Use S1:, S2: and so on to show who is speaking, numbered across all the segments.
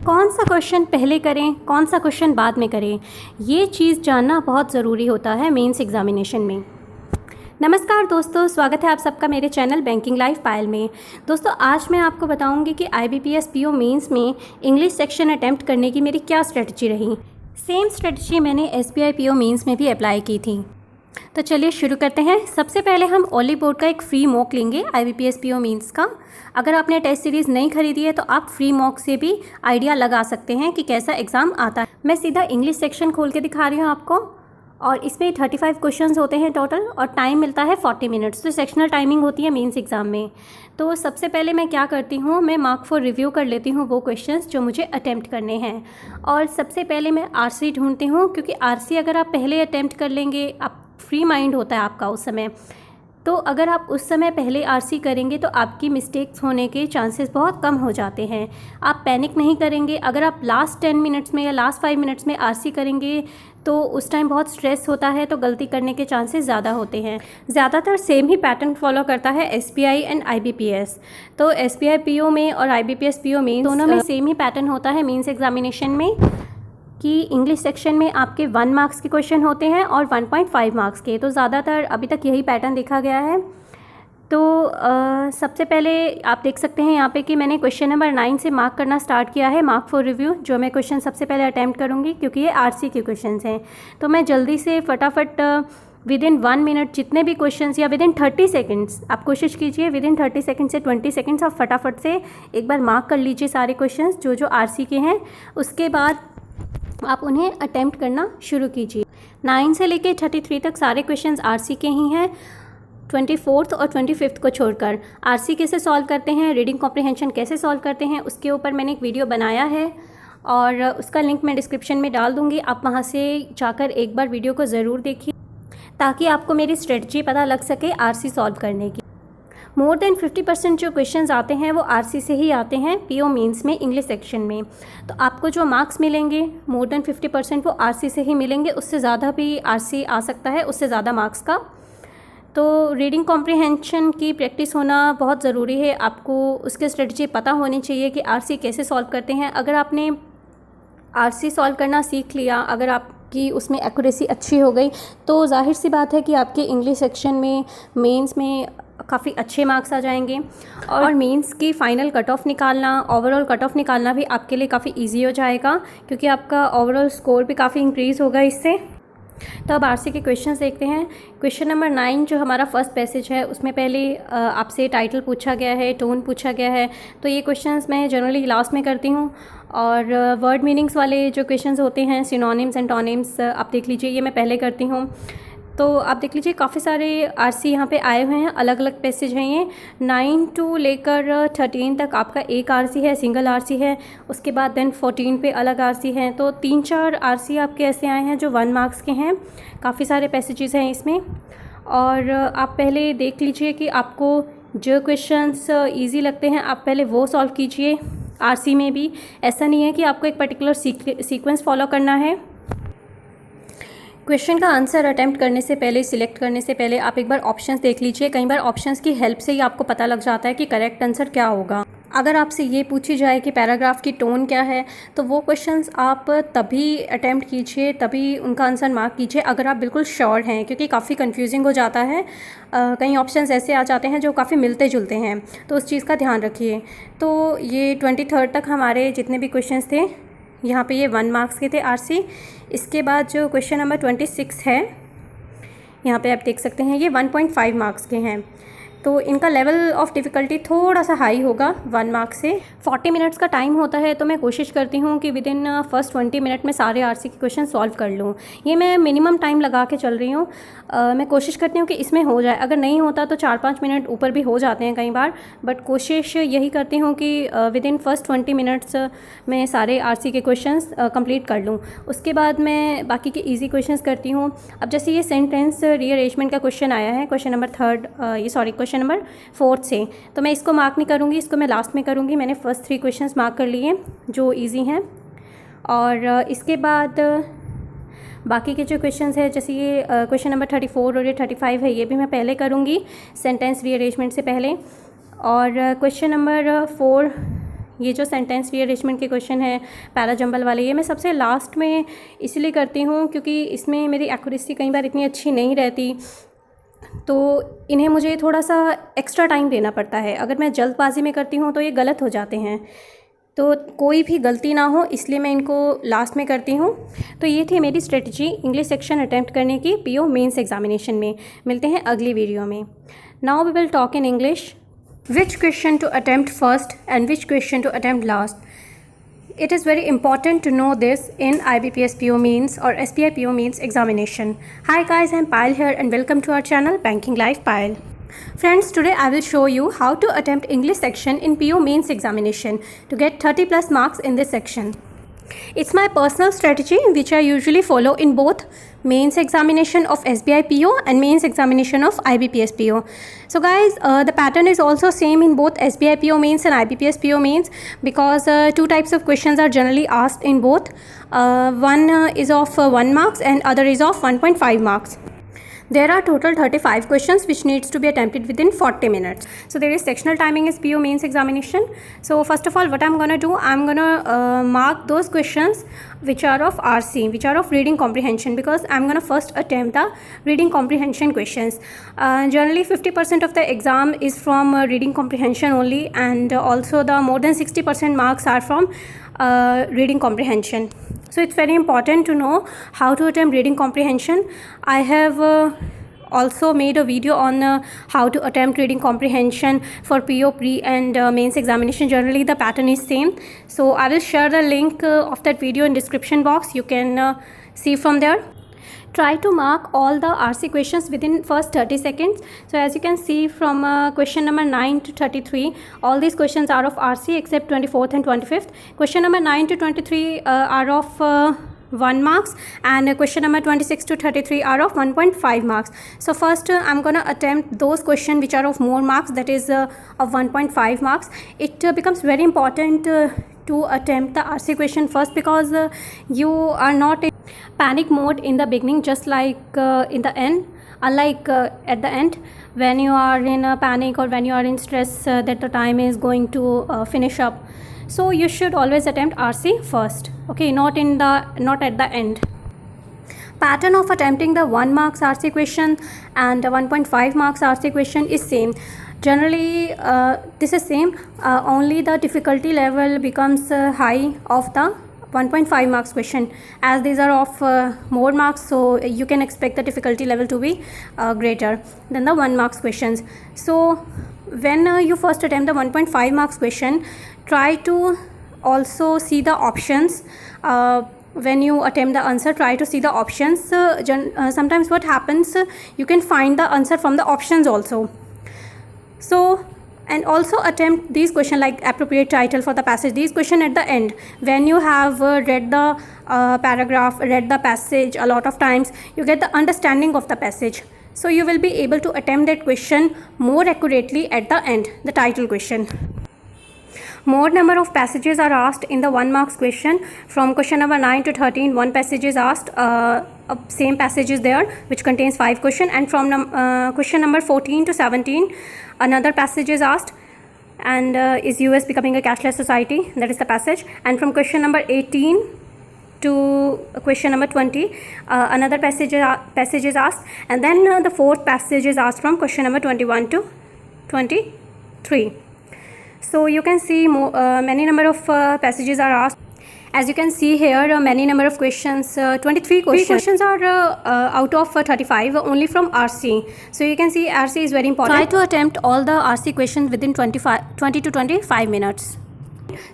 S1: कौन सा क्वेश्चन पहले करें, कौन सा क्वेश्चन बाद में करें, ये चीज़ जानना बहुत ज़रूरी होता है मेंस एग्जामिनेशन में। नमस्कार दोस्तों, स्वागत है आप सबका मेरे चैनल बैंकिंग लाइफ पायल में। दोस्तों आज मैं आपको बताऊंगी कि IBPS PO मेंस में इंग्लिश सेक्शन अटैम्प्ट करने की मेरी क्या स्ट्रेटजी रही। सेम स्ट्रेटजी मैंने SBI PO मेंस में भी अप्लाई की थी। तो चलिए शुरू करते हैं। सबसे पहले हम ओली बोर्ड का एक फ्री मॉक लेंगे IBPS PO मेंस का। अगर आपने टेस्ट सीरीज़ नहीं खरीदी है तो आप फ्री मॉक से भी आइडिया लगा सकते हैं कि कैसा एग्ज़ाम आता है। मैं सीधा इंग्लिश सेक्शन खोल के दिखा रही हूँ आपको, और इसमें 35 क्वेश्चंस होते हैं टोटल, और टाइम मिलता है 40 मिनट्स। तो सेक्शनल टाइमिंग होती है मेंस एग्ज़ाम में। तो सबसे पहले मैं क्या करती हूँ, मैं मार्क फॉर रिव्यू कर लेती हूँ वो क्वेश्चंस जो मुझे अटैम्प्ट करने हैं। और सबसे पहले मैं RC ढूंढती हूँ, क्योंकि RC अगर आप पहले अटैम्प्ट कर लेंगे, आप फ्री माइंड होता है आपका उस समय, तो अगर आप उस समय पहले RC करेंगे तो आपकी मिस्टेक्स होने के चांसेस बहुत कम हो जाते हैं। आप पैनिक नहीं करेंगे। अगर आप लास्ट 10 मिनट्स में या लास्ट 5 मिनट्स में RC करेंगे तो उस टाइम बहुत स्ट्रेस होता है, तो गलती करने के चांसेस ज़्यादा होते हैं। ज़्यादातर सेम ही पैटर्न फॉलो करता है SBI एंड IBPS। तो SBI PO में और IBPS PO मेंस दोनों में सेम ही पैटर्न होता है मेंस एग्जामिनेशन में, कि इंग्लिश सेक्शन में आपके 1 मार्क्स के क्वेश्चन होते हैं और 1.5 मार्क्स के। तो ज़्यादातर अभी तक यही पैटर्न देखा गया है। तो सबसे पहले आप देख सकते हैं यहाँ पे कि मैंने क्वेश्चन नंबर 9 से मार्क करना स्टार्ट किया है, मार्क फॉर रिव्यू, जो मैं क्वेश्चन सबसे पहले अटैम्प्ट करूँगी क्योंकि ये RC के क्वेश्चन हैं। तो मैं जल्दी से फटाफट विदिन 1 मिनट जितने भी क्वेश्चंस, या विदिन 30 सेकंड्स आप कोशिश कीजिए, विदिन 30 सेकंड से 20 सेकंड्स आप फटाफट से एक बार मार्क कर लीजिए सारे क्वेश्चंस जो जो RC के हैं। उसके बाद आप उन्हें अटैम्प्ट करना शुरू कीजिए। 9 से लेके 33 तक सारे क्वेश्चंस RC के ही हैं, 24th और 25th को छोड़कर। RC कैसे सॉल्व करते हैं, रीडिंग कॉम्प्रिहेंशन कैसे सॉल्व करते हैं, उसके ऊपर मैंने एक वीडियो बनाया है और उसका लिंक मैं डिस्क्रिप्शन में डाल दूँगी। आप वहाँ से जाकर एक बार वीडियो को ज़रूर देखिए ताकि आपको मेरी स्ट्रेटजी पता लग सके RC सॉल्व करने की। मोर देन 50% जो क्वेश्चंस आते हैं वो RC से ही आते हैं PO मेंस में इंग्लिश सेक्शन में। तो आपको जो मार्क्स मिलेंगे मोर देन 50% वो RC से ही मिलेंगे। उससे ज़्यादा भी RC आ सकता है, उससे ज़्यादा मार्क्स का। तो रीडिंग कॉम्प्रिहेंशन की प्रैक्टिस होना बहुत ज़रूरी है। आपको उसकी स्ट्रेटजी पता होनी चाहिए कि RC कैसे सॉल्व करते हैं। अगर आपने RC सॉल्व करना सीख लिया, अगर आपकी उसमें एक्यूरेसी अच्छी हो गई, तो जाहिर सी बात है कि आपके इंग्लिश सेक्शन में मेंस में काफ़ी अच्छे मार्क्स आ जाएंगे। और मेंस की फ़ाइनल कट ऑफ निकालना, ओवरऑल कट ऑफ निकालना भी आपके लिए काफ़ी इजी हो जाएगा, क्योंकि आपका ओवरऑल स्कोर भी काफ़ी इंक्रीज़ होगा इससे। तो अब RC के क्वेश्चंस देखते हैं। क्वेश्चन नंबर 9 जो हमारा फर्स्ट पैसेज है, उसमें पहले आपसे टाइटल पूछा गया है, टोन पूछा गया है। तो ये क्वेश्चंस मैं जनरली लास्ट में करती हूँ। और वर्ड मीनिंग्स वाले जो क्वेश्चंस होते हैं, सिनोनिम्स एंटोनिम्स, आप देख लीजिए, ये मैं पहले करती हूँ। तो आप देख लीजिए काफ़ी सारे RC यहाँ पे आए हुए हैं, अलग अलग पैसेज हैं ये। 9 to लेकर 13 तक आपका एक RC है, सिंगल RC है। उसके बाद देन 14 पे अलग RC हैं। तो 3-4 RC आपके ऐसे आए हैं जो 1 मार्क्स के हैं। काफ़ी सारे पैसेजेस हैं इसमें। और आप पहले देख लीजिए कि आपको जो क्वेश्चंस ईजी लगते हैं आप पहले वो सॉल्व कीजिए। RC में भी ऐसा नहीं है कि आपको एक पर्टिकुलर सीक्वेंस फॉलो करना है। क्वेश्चन का आंसर अटैम्प्ट करने से पहले, सिलेक्ट करने से पहले आप एक बार ऑप्शंस देख लीजिए। कई बार ऑप्शंस की हेल्प से ही आपको पता लग जाता है कि करेक्ट आंसर क्या होगा। अगर आपसे ये पूछी जाए कि पैराग्राफ की टोन क्या है, तो वो क्वेश्चंस आप तभी अटैम्प्ट कीजिए, तभी उनका आंसर मार्क कीजिए अगर आप बिल्कुल श्योर हैं, क्योंकि काफ़ी कंफ्यूजिंग हो जाता है। कई ऑप्शंस ऐसे आ जाते हैं जो काफ़ी मिलते जुलते हैं, तो उस चीज़ का ध्यान रखिए। तो ये 23 तक हमारे जितने भी क्वेश्चंस थे, यहाँ पे ये 1 मार्क्स के थे RC। इसके बाद जो क्वेश्चन नंबर 26 है, यहाँ पे आप देख सकते हैं ये 1.5 मार्क्स के हैं। तो इनका लेवल ऑफ डिफ़िकल्टी थोड़ा सा हाई होगा 1 मार्क से। 40 मिनट्स का टाइम होता है, तो मैं कोशिश करती हूँ कि विदिन फर्स्ट 20 मिनट में सारे RC के क्वेश्चन सॉल्व कर लूँ। ये मैं मिनिमम टाइम लगा के चल रही हूँ। मैं कोशिश करती हूँ कि इसमें हो जाए। अगर नहीं होता तो 4-5 मिनट ऊपर भी हो जाते हैं कई बार, बट कोशिश यही करती हूँ कि विदिन फर्स्ट 20 मिनट्स में सारे RC के क्वेश्चंस कंप्लीट कर लूँ। उसके बाद मैं बाकी के ईजी क्वेश्चंस करती हूँ। अब जैसे ये सेंटेंस रीअरेंजमेंट का क्वेश्चन आया है, क्वेश्चन नंबर 4 से, तो मैं इसको मार्क नहीं करूँगी, इसको मैं लास्ट में करूँगी। मैंने फर्स्ट 3 क्वेश्चंस मार्क कर लिए जो इजी हैं। और इसके बाद बाकी के जो क्वेश्चंस है, जैसे ये क्वेश्चन नंबर 34 और ये 35 है, ये भी मैं पहले करूँगी सेंटेंस रीअरेंजमेंट से पहले। और क्वेश्चन नंबर 4 ये जो सेंटेंस रीअरेंजमेंट के क्वेश्चन है पैरा जंबल वाले, ये मैं सबसे लास्ट में इसलिए करती हूँ क्योंकि इसमें मेरी एक्यूरेसी कई बार इतनी अच्छी नहीं रहती, तो इन्हें मुझे थोड़ा सा एक्स्ट्रा टाइम देना पड़ता है। अगर मैं जल्दबाजी में करती हूँ तो ये गलत हो जाते हैं, तो कोई भी गलती ना हो इसलिए मैं इनको लास्ट में करती हूँ। तो ये थी मेरी स्ट्रेटजी इंग्लिश सेक्शन अटैम्प्ट करने की पीओ मेंस एग्जामिनेशन में। मिलते हैं अगली वीडियो में। Now we will talk in English. Which question to attempt first and which question to attempt last? It is very important to know this in IBPS PO Means or SBI PO Means examination. Hi guys, I am Payal here and welcome to our channel Banking Life Payal. Friends, today I will show you how to attempt English section in PO Means examination to get 30 plus marks in this section. It's my personal strategy which I usually follow in both mains examination of SBI PO and mains examination of IBPS PO. So guys, the pattern is also same in both SBI PO mains and IBPS PO mains because two types of questions are generally asked in both. One is of 1 marks and other is of 1.5 marks. There are total 35 questions which needs to be attempted within 40 minutes. So there is sectional timing is PO mains examination. So first of all, what I'm going to do, I'm going to mark those questions which are of RC, which are of reading comprehension, because I'm going to first attempt the reading comprehension questions. Generally 50% of the exam is from reading comprehension only, and also the more than 60% marks are from reading comprehension. So it's very important to know how to attempt reading comprehension. I have also made a video on how to attempt reading comprehension for PO pre and mains examination. Generally the pattern is same. So I will share the link of that video in description box. You can see from there. Try to mark all the RC questions within first 30 seconds. So as you can see from question number 9 to 33, all these questions are of RC except 24th and 25th. Question number 9 to 23 are of 1 marks, and question number 26 to 33 are of 1.5 marks. So first I'm gonna attempt those questions which are of more marks, that is of 1.5 marks. It becomes very important to attempt the RC question first, because you are not in panic mode in the beginning, just like in the end. Unlike at the end, when you are in a panic or when you are in stress that the time is going to finish up. So you should always attempt RC first, okay, not at the end. Pattern of attempting the 1 marks RC question and 1.5 marks RC question is same. Generally this is same, only the difficulty level becomes high of the 1.5 marks question, as these are of more marks, so you can expect the difficulty level to be greater than the 1 marks questions. So when you first attempt the 1.5 marks question, try to also see the options. When you attempt the answer, try to see the options. Sometimes what happens, you can find the answer from the options also. So, and also attempt these questions like appropriate title for the passage. These questions at the end, when you have read the paragraph, read the passage a lot of times, you get the understanding of the passage. So you will be able to attempt that question more accurately at the end, the title question. More number of passages are asked in the 1 marks question. From question number 9 to 13, 1 passage is asked. Same passage is there which contains 5 questions, and from question number 14 to 17, another passage is asked, and is US becoming a cashless society? That is the passage. And from question number 18 to question number 20, another passage is asked, and then the 4th passage is asked from question number 21 to 23. So you can see many number of passages are asked. As you can see here, many number of questions, 23 questions are out of 35 only from RC. So you can see RC is very important. Try to attempt all the RC questions within 20 to 25 minutes.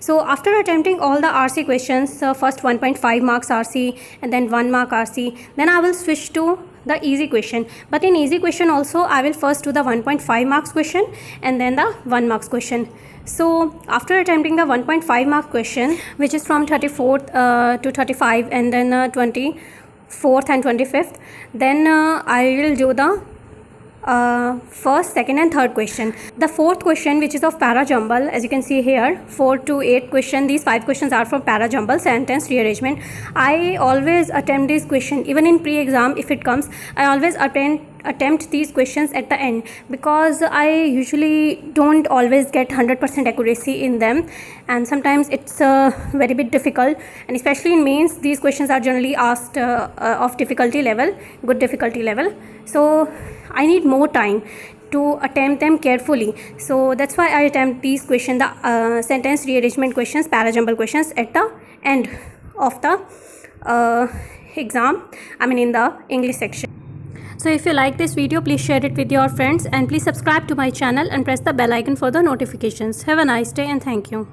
S1: So after attempting all the RC questions, first 1.5 marks RC and then 1 mark RC, then I will switch to the easy question. But in easy question also, I will first do the 1.5 marks question and then the 1 marks question. So after attempting the 1.5 mark question, which is from 34th to 35 and then 24th and 25th, then I will do the first, second and third question. The fourth question, which is of para jumble, as you can see here, 4 to 8 question. These 5 questions are from para jumble, sentence rearrangement. I always attempt this question even in pre-exam. If it comes, I always attempt these questions at the end, because I usually don't always get 100% accuracy in them, and sometimes it's very bit difficult, and especially in mains these questions are generally asked of difficulty level, good difficulty level. So I need more time to attempt them carefully, so that's why I attempt these questions, the sentence rearrangement questions, para jumble questions, at the end of the exam, I mean in the English section. So if you like this video, please share it with your friends, and please subscribe to my channel and press the bell icon for the notifications. Have a nice day and thank you.